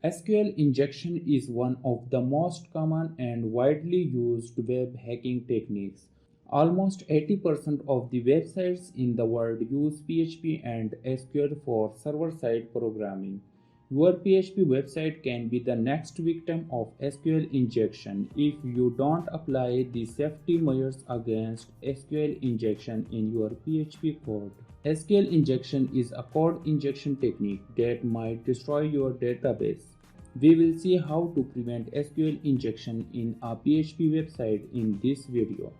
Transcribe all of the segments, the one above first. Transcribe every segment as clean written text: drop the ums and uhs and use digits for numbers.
SQL injection is one of the most common and widely used web hacking techniques. Almost 80% of the websites in the world use PHP and SQL for server-side programming. Your PHP website can be the next victim of SQL injection if you don't apply the safety measures against SQL injection in your PHP code. SQL injection is a code injection technique that might destroy your database. We will see how to prevent SQL injection in a PHP website in this video.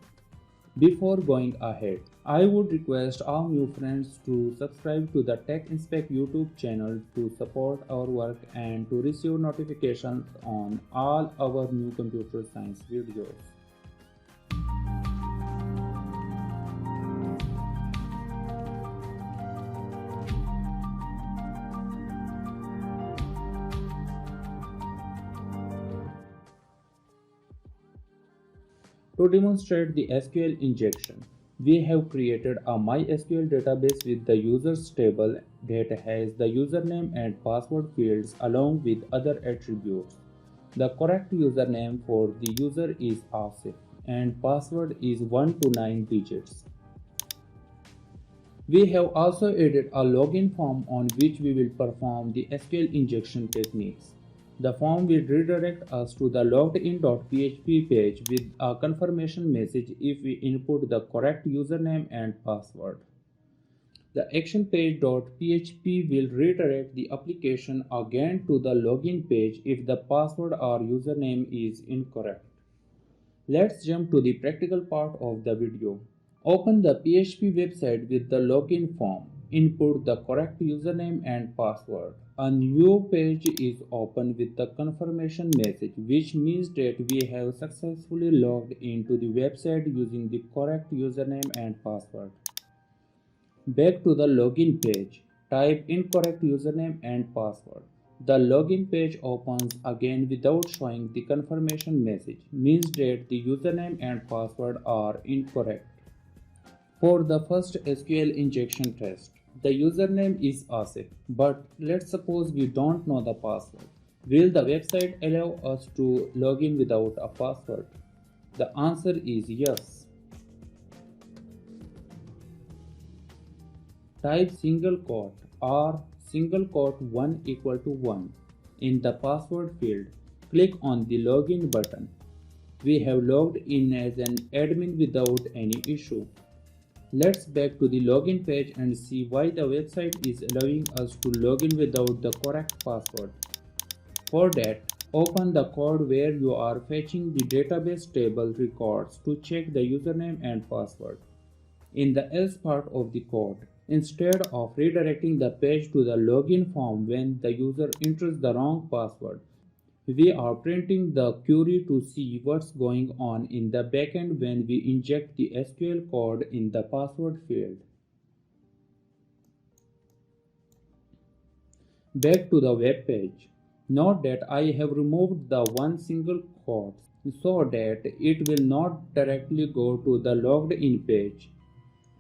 Before going ahead, I would request all new friends to subscribe to the Tech Inspect YouTube channel to support our work and to receive notifications on all our new computer science videos. To demonstrate the SQL injection, we have created a MySQL database with the users table that has the username and password fields along with other attributes. The correct username for the user is Asif and password is 1 to 9 digits. We have also added a login form on which we will perform the SQL injection techniques. The form will redirect us to the login.php page with a confirmation message if we input the correct username and password. The action page.php will redirect the application again to the login page if the password or username is incorrect. Let's jump to the practical part of the video. Open the PHP website with the login form. Input the correct username and password. A new page is opened with the confirmation message, which means that we have successfully logged into the website using the correct username and password. Back to the login page. Type incorrect username and password. The login page opens again without showing the confirmation message, means that the username and password are incorrect. For the first SQL injection test, the username is Asif, but let's suppose we don't know the password. Will the website allow us to log in without a password? The answer is yes. Type single quote or single quote 1 equal to 1 in the password field. Click on the login button. We have logged in as an admin without any issue. Let's back to the login page and see why the website is allowing us to log in without the correct password. For that, open the code where you are fetching the database table records to check the username and password. In the else part of the code, instead of redirecting the page to the login form when the user enters the wrong password, we are printing the query to see what's going on in the backend when we inject the SQL code in the password field. Back to the web page. Note that I have removed the one single quote so that it will not directly go to the logged in page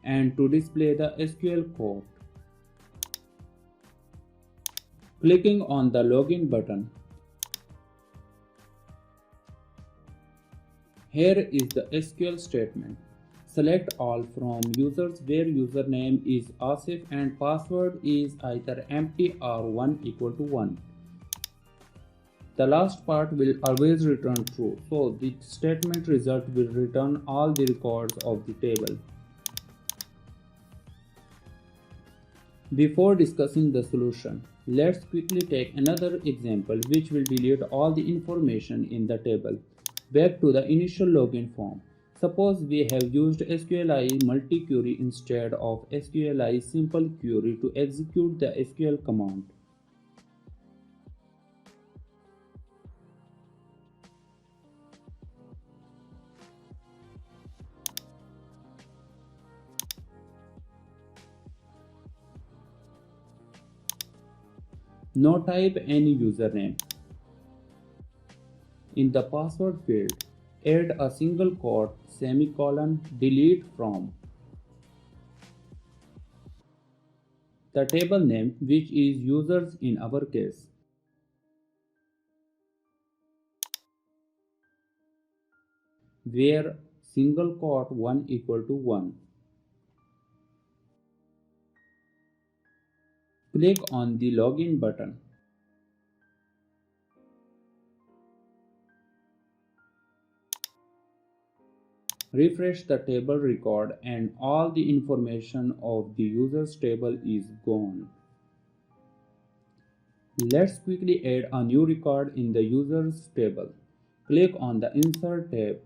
and to display the SQL code. Clicking on the login button. Here is the SQL statement. Select all from users where username is Asif and password is either empty or 1 equal to 1. The last part will always return true, so the statement result will return all the records of the table. Before discussing the solution, let's quickly take another example which will delete all the information in the table. Back to the initial login form. Suppose we have used SQLi multi-query instead of SQLi simple query to execute the SQL command. Now type any username. In the password field, add a single quote, semicolon, delete from the table name, which is users in our case. where single quote 1 equal to 1. Click on the login button. Refresh the table record and all the information of the user's table is gone. Let's quickly add a new record in the user's table. Click on the Insert tab.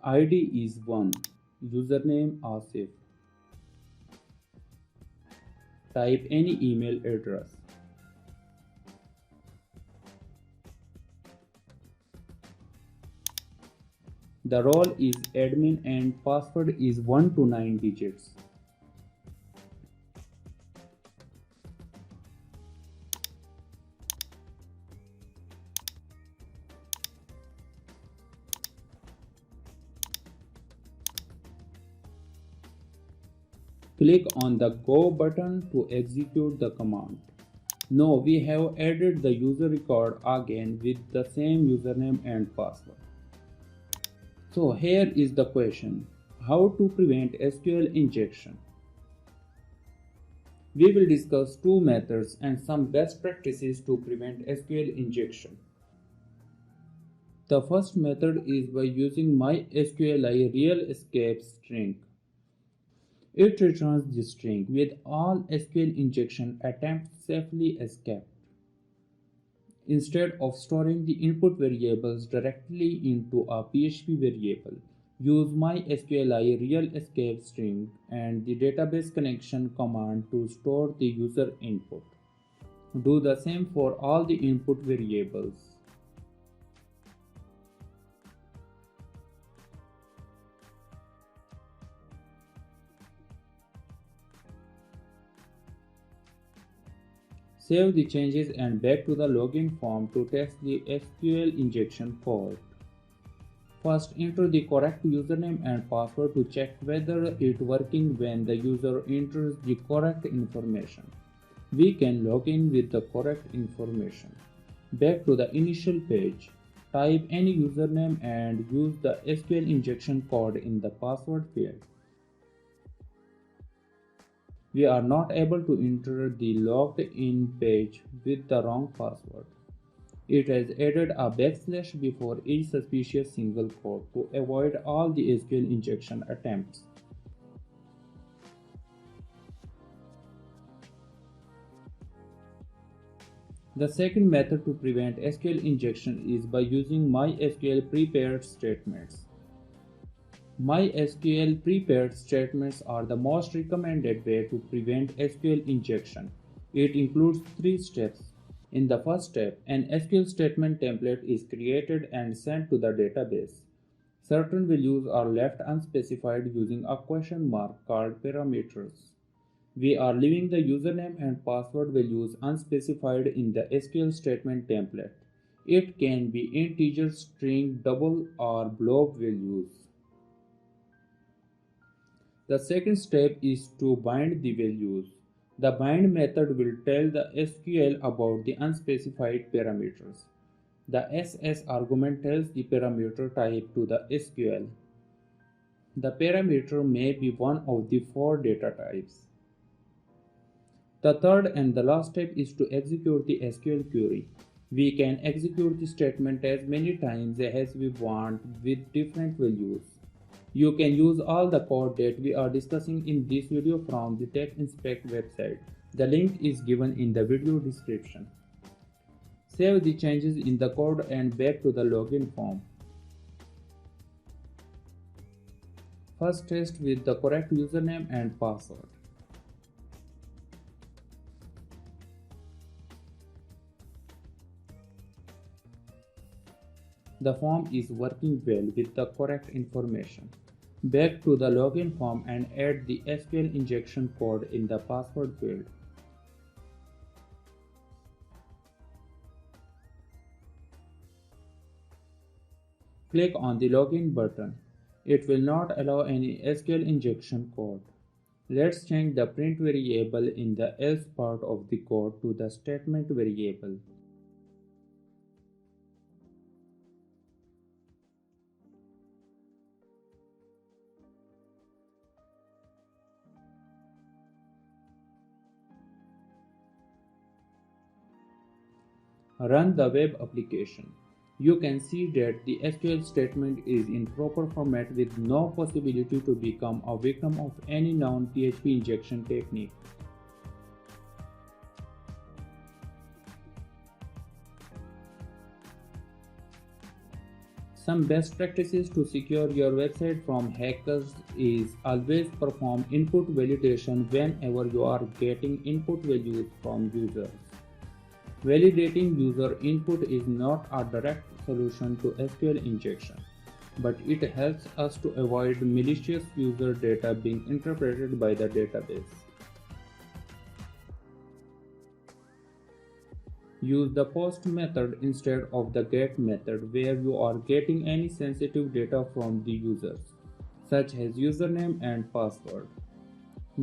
ID is 1. Username Asif. Type any email address. The role is admin and password is 1 to 9 digits. Click on the Go button to execute the command. Now we have added the user record again with the same username and password. So here is the question: how to prevent SQL injection? We will discuss two methods and some best practices to prevent SQL injection. The first method is by using MySQLi real escape string. It returns the string with all SQL injection attempts safely escaped. Instead of storing the input variables directly into a PHP variable, use MySQLi real escape string and the database connection command to store the user input. Do the same for all the input variables. Save the changes and back to the login form to test the SQL injection code. First, enter the correct username and password to check whether it's working. When the user enters the correct information, we can log in with the correct information. Back to the initial page, type any username and use the SQL injection code in the password field. We are not able to enter the logged in page with the wrong password. It has added a backslash before each suspicious single quote to avoid all the SQL injection attempts. The second method to prevent SQL injection is by using MySQL prepared statements. MySQL prepared statements are the most recommended way to prevent SQL injection. It includes 3 steps. In the first step, an SQL statement template is created and sent to the database. Certain values are left unspecified using a question mark called parameters. We are leaving the username and password values unspecified in the SQL statement template. It can be integer, string, double, or blob values. The second step is to bind the values. The bind method will tell the SQL about the unspecified parameters. The SS argument tells the parameter type to the SQL. The parameter may be one of the 4 data types. The third and the last step is to execute the SQL query. We can execute the statement as many times as we want with different values. You can use all the code that we are discussing in this video from the TechInspect website. The link is given in the video description. Save the changes in the code and back to the login form. First, test with the correct username and password. The form is working well with the correct information. Back to the login form and add the SQL injection code in the password field. Click on the login button. It will not allow any SQL injection code. Let's change the print variable in the else part of the code to the statement variable. Run the web application. You can see that the SQL statement is in proper format with no possibility to become a victim of any known PHP injection technique. Some best practices to secure your website from hackers is always perform input validation whenever you are getting input values from users. Validating user input is not a direct solution to SQL injection, but it helps us to avoid malicious user data being interpreted by the database. Use the post method instead of the get method where you are getting any sensitive data from the users, such as username and password.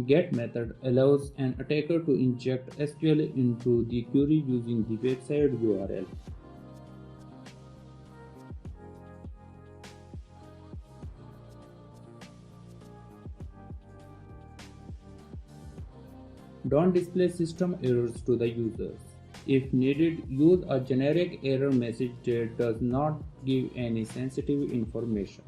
Get method allows an attacker to inject SQL into the query using the website URL. Don't display system errors to the users. If needed, use a generic error message that does not give any sensitive information.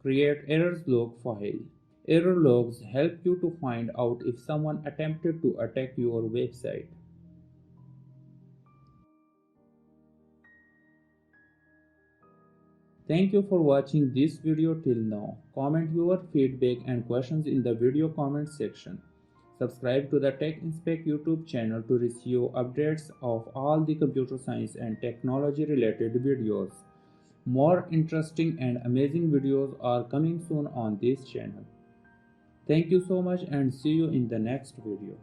Create errors log file. Error logs help you to find out if someone attempted to attack your website. Thank you for watching this video till now. Comment your feedback and questions in the video comment section. Subscribe to the Tech Inspect YouTube channel to receive updates of all the computer science and technology related videos. More interesting and amazing videos are coming soon on this channel. Thank you so much and see you in the next video.